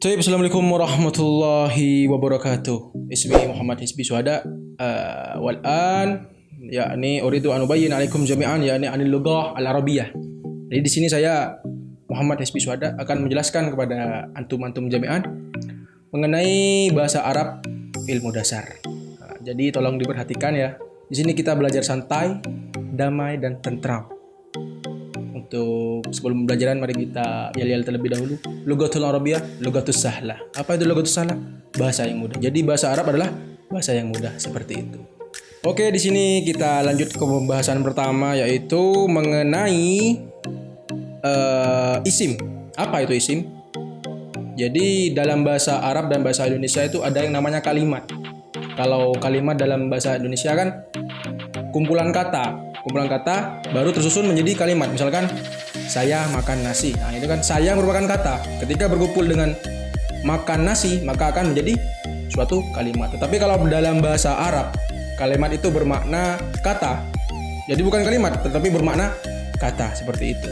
Assalamualaikum warahmatullahi wabarakatuh. Ismi Muhammad Hisbi Syuhada. Wal an yakni uridu an ubayyin alaikum jami'an yakni anil lughah al arabiyyah. Jadi di sini saya Muhammad Hisbi Syuhada akan menjelaskan kepada antum-antum jami'an mengenai bahasa Arab ilmu dasar. Jadi tolong diperhatikan ya. Di sini kita belajar santai, damai dan tentram. Untuk sebelum pembelajaran mari kita yel-yel terlebih dahulu. Lughatul Arabiyyah, lughatus sahlah. Apa itu lughatus sahlah? Bahasa yang mudah. Jadi bahasa Arab adalah bahasa yang mudah seperti itu. Oke, di sini kita lanjut ke pembahasan pertama yaitu mengenai isim. Apa itu isim? Jadi dalam bahasa Arab dan bahasa Indonesia itu ada yang namanya kalimat. Kalau kalimat dalam bahasa Indonesia kan kumpulan kata baru tersusun menjadi kalimat. Misalkan saya makan nasi. Nah, itu kan saya merupakan kata. Ketika berkumpul dengan makan nasi, maka akan menjadi suatu kalimat. Tetapi kalau dalam bahasa Arab, kalimat itu bermakna kata. Jadi bukan kalimat, tetapi bermakna kata seperti itu.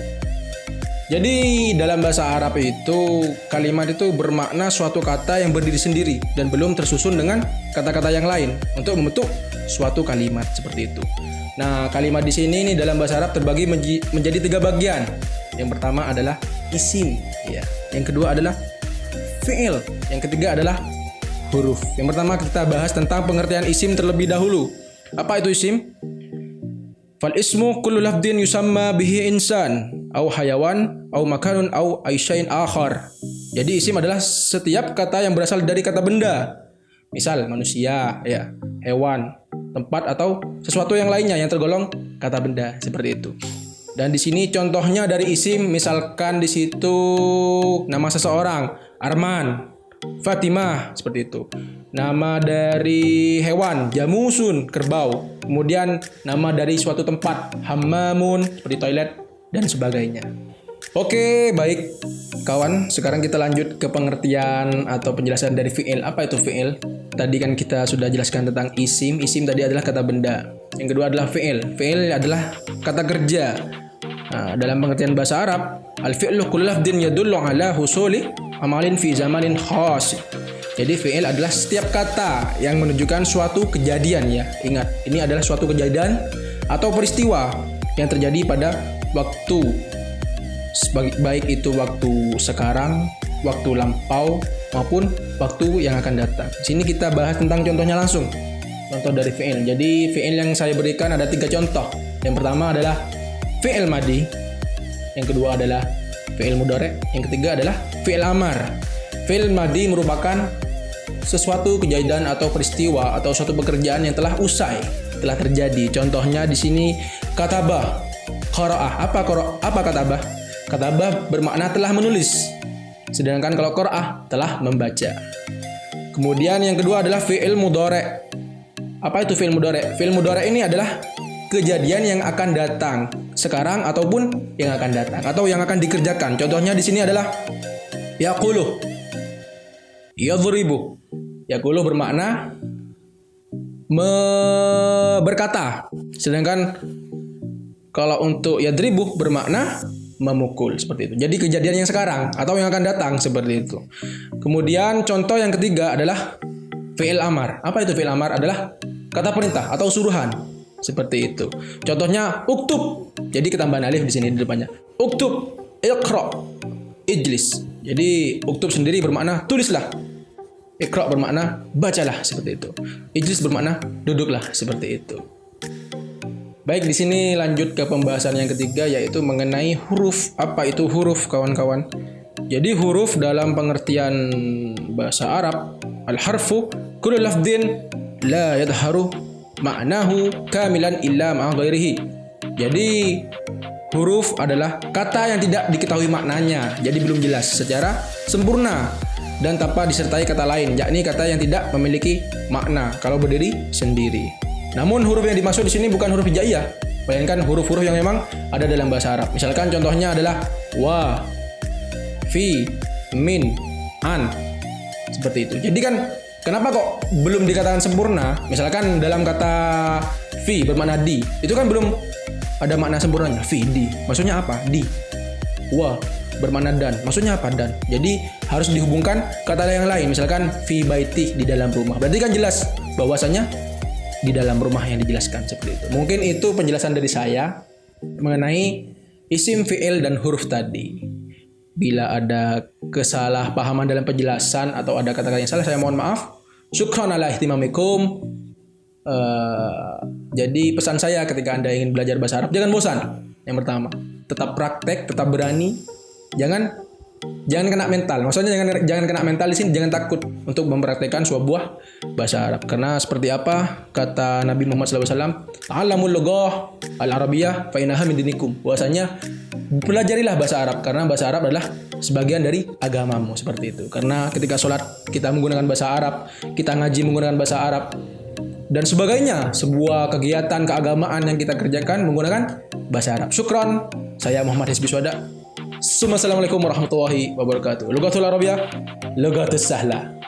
Jadi dalam bahasa Arab itu kalimat itu bermakna suatu kata yang berdiri sendiri dan belum tersusun dengan kata-kata yang lain untuk membentuk suatu kalimat seperti itu. Nah, kalimat di sini nih dalam bahasa Arab terbagi menjadi 3 bagian. Yang pertama adalah isim, ya. Yang kedua adalah fi'il. Yang ketiga adalah huruf. Yang pertama kita bahas tentang pengertian isim terlebih dahulu. Apa itu isim? Fal ismu kullu lafdin yusamma bihi insan au hayawan au makanun au aisyain akhar. Jadi isim adalah setiap kata yang berasal dari kata benda. Misal manusia, ya, hewan, tempat atau sesuatu yang lainnya yang tergolong kata benda seperti itu. Dan di sini contohnya dari isim, misalkan di situ nama seseorang Arman, Fatimah seperti itu. Nama dari hewan Jamusun, kerbau. Kemudian nama dari suatu tempat Hammamun seperti toilet dan sebagainya. Oke, baik kawan, sekarang kita lanjut ke pengertian atau penjelasan dari fi'il. Apa itu fi'il? Tadi kan kita sudah jelaskan tentang isim. Isim tadi adalah kata benda. Yang kedua adalah fi'il. Fi'il adalah kata kerja. Nah, dalam pengertian bahasa Arab, al-fi'lu kullu lafdin yadullu ala husuli amalin fi zamanin khas. Jadi fi'il adalah setiap kata yang menunjukkan suatu kejadian ya. Ingat, ini adalah suatu kejadian atau peristiwa yang terjadi pada waktu, baik itu waktu sekarang, waktu lampau, maupun waktu yang akan datang. Di sini kita bahas tentang contohnya langsung. Contoh dari fi'il. Jadi fi'il yang saya berikan ada 3 contoh. Yang pertama adalah fi'il madi. Yang kedua adalah fi'il mudhari'. Yang ketiga adalah fi'il amar. Fi'il madi merupakan sesuatu kejadian atau peristiwa atau suatu pekerjaan yang telah usai, telah terjadi. Contohnya di sini katabah, qara'ah. Apa katabah? Katabah bermakna telah menulis. Sedangkan kalau qira'ah telah membaca. Kemudian yang kedua adalah fi'il mudhari'. Apa itu fi'il mudhari'? Fi'il mudhari' ini adalah kejadian yang akan datang sekarang ataupun yang akan datang atau yang akan dikerjakan. Contohnya di sini adalah yaqulu, yadhribu. Yaqulu bermakna berkata. Sedangkan kalau untuk yadribu bermakna memukul seperti itu. Jadi kejadian yang sekarang atau yang akan datang seperti itu. Kemudian contoh yang ketiga adalah fi'il amar. Apa itu fi'il amar? Adalah kata perintah atau suruhan seperti itu. Contohnya uktub. Jadi ketambahan alif di sini di depannya. Uktub, iqra, ijlis. Jadi uktub sendiri bermakna tulislah. Iqra bermakna bacalah seperti itu. Ijlis bermakna duduklah seperti itu. Baik, di sini lanjut ke pembahasan yang ketiga yaitu mengenai huruf. Apa itu huruf, kawan-kawan? Jadi huruf dalam pengertian bahasa Arab, al-harfu kullu lafdhin la yadharu ma'nahu kamilan illa ma'a ghairihi. Jadi huruf adalah kata yang tidak diketahui maknanya, jadi belum jelas secara sempurna dan tanpa disertai kata lain, yakni kata yang tidak memiliki makna kalau berdiri sendiri. Namun huruf yang dimaksud di sini bukan huruf hijaiyah, bayangkan huruf-huruf yang memang ada dalam bahasa Arab. Misalkan contohnya adalah wa, fi, min, an, seperti itu. Jadi kan kenapa kok belum dikatakan sempurna? Misalkan dalam kata fi bermakna di, itu kan belum ada makna sempurnanya. Fi, di, maksudnya apa? Di. Wa, bermakna dan. Maksudnya apa dan? Jadi harus dihubungkan kata yang lain. Misalkan fi baiti, di dalam rumah. Berarti kan jelas bahwasanya di dalam rumah yang dijelaskan seperti itu. Mungkin itu penjelasan dari saya mengenai isim, fi'il, dan huruf tadi. Bila ada kesalahpahaman dalam penjelasan atau ada kata-kata yang salah, saya mohon maaf. Syukran ala ihtimamikum. Jadi pesan saya ketika Anda ingin belajar bahasa Arab, jangan bosan. Yang pertama, tetap praktek, tetap berani. Jangan kena mental. Maksudnya jangan kena mental di sini, jangan takut untuk mempraktekkan sebuah bahasa Arab. Karena seperti apa kata Nabi Muhammad SAW, ta'allamul lughah al-arabiyyah fa innaha min dinikum. Bahwasanya pelajarilah bahasa Arab karena bahasa Arab adalah sebagian dari agamamu, seperti itu. Karena ketika sholat kita menggunakan bahasa Arab, kita ngaji menggunakan bahasa Arab, dan sebagainya, sebuah kegiatan keagamaan yang kita kerjakan menggunakan bahasa Arab. Syukran, saya Muhammad Hizbi Swada. Assalamualaikum warahmatullahi wabarakatuh. Lughatul Arabiyyah, lughatus sahlah.